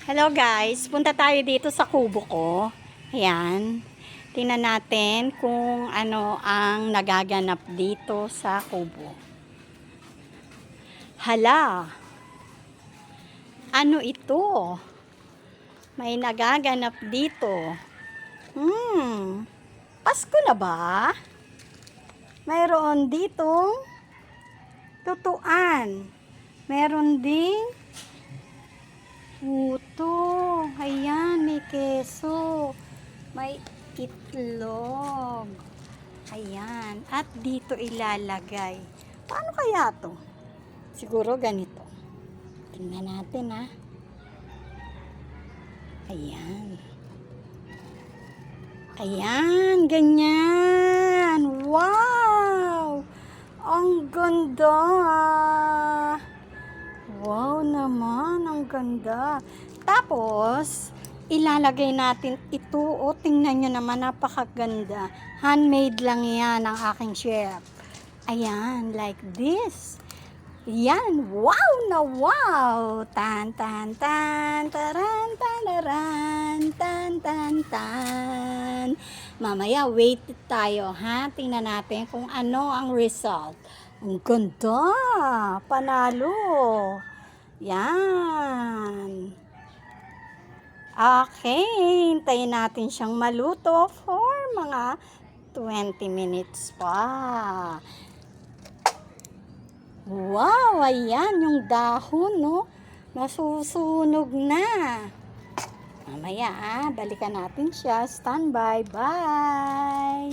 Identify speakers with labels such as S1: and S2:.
S1: Hello guys, punta tayo dito sa kubo ko. Ayan. Tingnan natin kung ano ang nagaganap dito sa kubo. Hala! Ano ito? May nagaganap dito. Pasko na ba? Mayroon ditong tutuan. Meron ding puto. Ayan, may keso. May itlog. Ayan. At dito ilalagay. Paano kaya to? Siguro ganito. Tingnan natin ha. Ayan. Ayan, ganyan. Wow! Ang ganda! Wow naman, ang ganda. Tapos, ilalagay natin ito. O, tingnan nyo naman, napakaganda. Handmade lang yan ng aking chef. Ayan, like this. Yan, wow na wow. Tan, tan, tan, taran, tanaran, tan, tan, tan. Mamaya, wait tayo, ha? Tingnan natin kung ano ang result. Ang ganda! Panalo! Yan. Okay, hintayin natin siyang maluto for mga 20 minutes pa. Wow, ayan yung dahon, no? Nasusunog na. Mamaya, balikan natin siya. Standby. Bye!